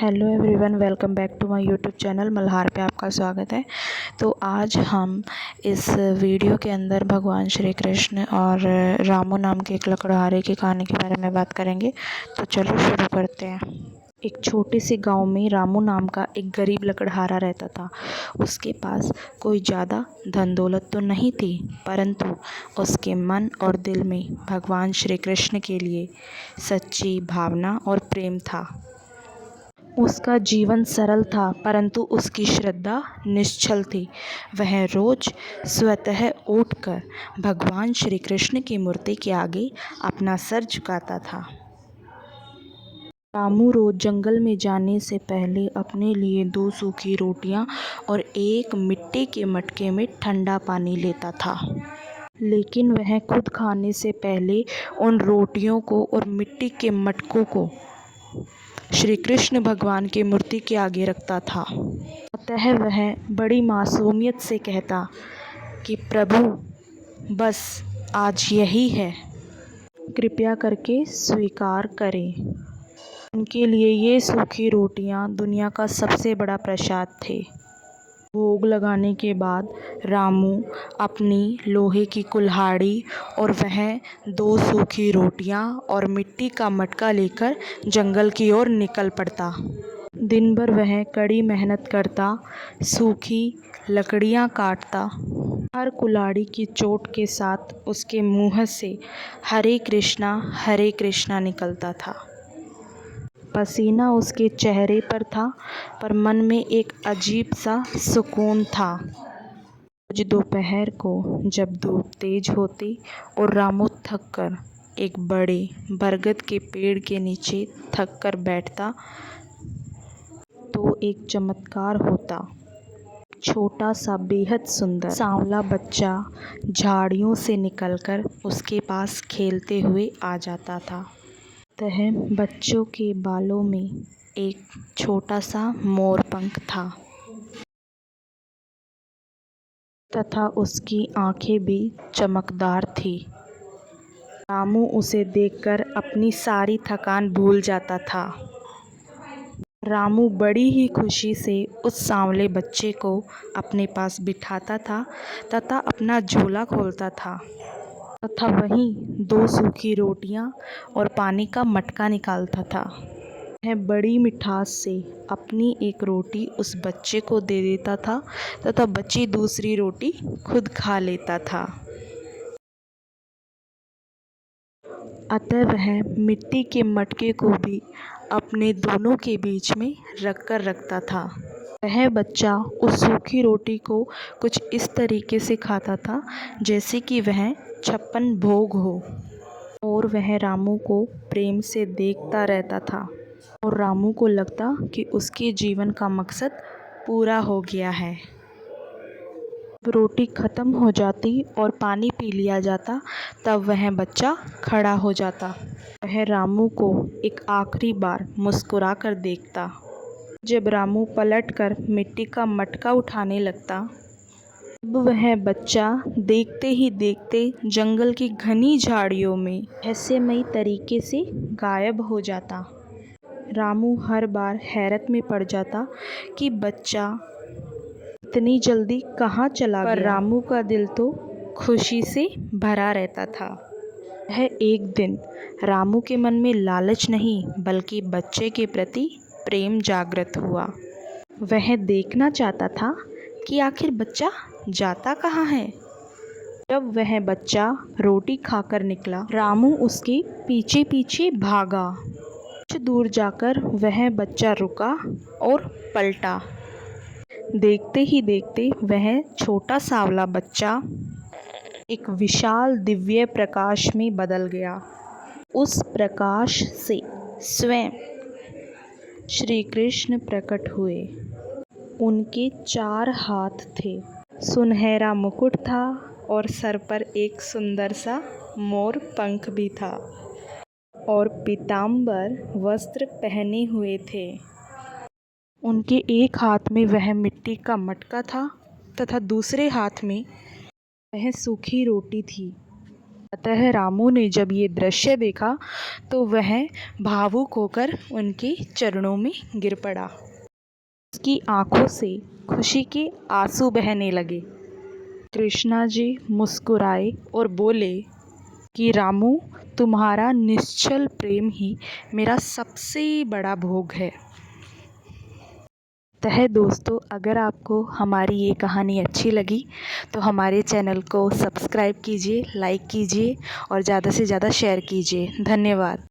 Hello everyone, welcome back to my YouTube channel Malhar पे आपका स्वागत है। तो आज हम इस वीडियो के अंदर भगवान श्री कृष्ण और रामू नाम के एक लकड़हारे की कहानी के बारे में बात करेंगे। तो चलो शुरू करते हैं। एक छोटे से गांव में रामू नाम का एक गरीब लकड़हारा रहता था। उसके पास कोई ज़्यादा धन दौलत तो नहीं थी, परंतु उसके मन और दिल में भगवान श्री कृष्ण के लिए सच्ची भावना और प्रेम था। उसका जीवन सरल था, परंतु उसकी श्रद्धा निश्चल थी। वह रोज स्वतः उठकर भगवान श्री कृष्ण की मूर्ति के आगे अपना सर झुकाता था। रामू रोज जंगल में जाने से पहले अपने लिए 2 सूखी रोटियां और एक मिट्टी के मटके में ठंडा पानी लेता था। लेकिन वह खुद खाने से पहले उन रोटियों को और मिट्टी के मटकों को श्री कृष्ण भगवान की मूर्ति के आगे रखता था। अतः वह बड़ी मासूमियत से कहता कि प्रभु, बस आज यही है, कृपया करके स्वीकार करें। उनके लिए ये सूखी रोटियां दुनिया का सबसे बड़ा प्रसाद थे। भोग लगाने के बाद रामू अपनी लोहे की कुल्हाड़ी और वह 2 सूखी रोटियां और मिट्टी का मटका लेकर जंगल की ओर निकल पड़ता। दिन भर वह कड़ी मेहनत करता, सूखी लकड़ियां काटता। हर कुल्हाड़ी की चोट के साथ उसके मुंह से हरे कृष्णा निकलता था। पसीना उसके चेहरे पर था, पर मन में एक अजीब सा सुकून था। आज दोपहर को जब धूप तेज होती और रामू थककर एक बड़े बरगद के पेड़ के नीचे थक कर बैठता, तो एक चमत्कार होता। छोटा सा बेहद सुंदर सांवला बच्चा झाड़ियों से निकलकर उसके पास खेलते हुए आ जाता था। बच्चों के बालों में एक छोटा सा मोर पंख था तथा उसकी आंखें भी चमकदार थी। रामू उसे देखकर अपनी सारी थकान भूल जाता था। रामू बड़ी ही खुशी से उस सांवले बच्चे को अपने पास बिठाता था तथा अपना झोला खोलता था तथा वहीं 2 सूखी रोटियां और पानी का मटका निकालता था। वह बड़ी मिठास से अपनी एक रोटी उस बच्चे को दे देता था तथा बची दूसरी रोटी खुद खा लेता था। अतः वह मिट्टी के मटके को भी अपने दोनों के बीच में रखता था। वह बच्चा उस सूखी रोटी को कुछ इस तरीके से खाता था जैसे कि वह 56 भोग हो, और वह रामू को प्रेम से देखता रहता था और रामू को लगता कि उसके जीवन का मकसद पूरा हो गया है। रोटी खत्म हो जाती और पानी पी लिया जाता, तब वह बच्चा खड़ा हो जाता। वह रामू को एक आखिरी बार मुस्कुरा कर देखता। जब रामू पलटकर मिट्टी का मटका उठाने लगता, तब वह बच्चा देखते ही देखते जंगल की घनी झाड़ियों में रहस्यमयी तरीके से गायब हो जाता। रामू हर बार हैरत में पड़ जाता कि बच्चा इतनी जल्दी कहाँ चला गया। पर रामू का दिल तो खुशी से भरा रहता था। वह एक दिन रामू के मन में लालच नहीं, बल्कि बच्चे के प्रति प्रेम जागृत हुआ। वह देखना चाहता था कि आखिर बच्चा जाता कहाँ है। जब वह बच्चा रोटी खाकर निकला, रामू उसके पीछे पीछे भागा। कुछ दूर जाकर वह बच्चा रुका और पलटा। देखते ही देखते वह छोटा सांवला बच्चा एक विशाल दिव्य प्रकाश में बदल गया। उस प्रकाश से स्वयं श्री कृष्ण प्रकट हुए। उनके 4 हाथ थे, सुनहरा मुकुट था और सर पर एक सुंदर सा मोर पंख भी था और पीतांबर वस्त्र पहने हुए थे। उनके एक हाथ में वह मिट्टी का मटका था तथा दूसरे हाथ में वह सूखी रोटी थी। अतः रामू ने जब ये दृश्य देखा तो वह भावुक होकर उनके चरणों में गिर पड़ा। उसकी आंखों से खुशी के आंसू बहने लगे। कृष्णा जी मुस्कुराए और बोले कि रामू, तुम्हारा निश्चल प्रेम ही मेरा सबसे बड़ा भोग है। दोस्तों, अगर आपको हमारी ये कहानी अच्छी लगी तो हमारे चैनल को सब्सक्राइब कीजिए, लाइक कीजिए और ज़्यादा से ज़्यादा शेयर कीजिए। धन्यवाद।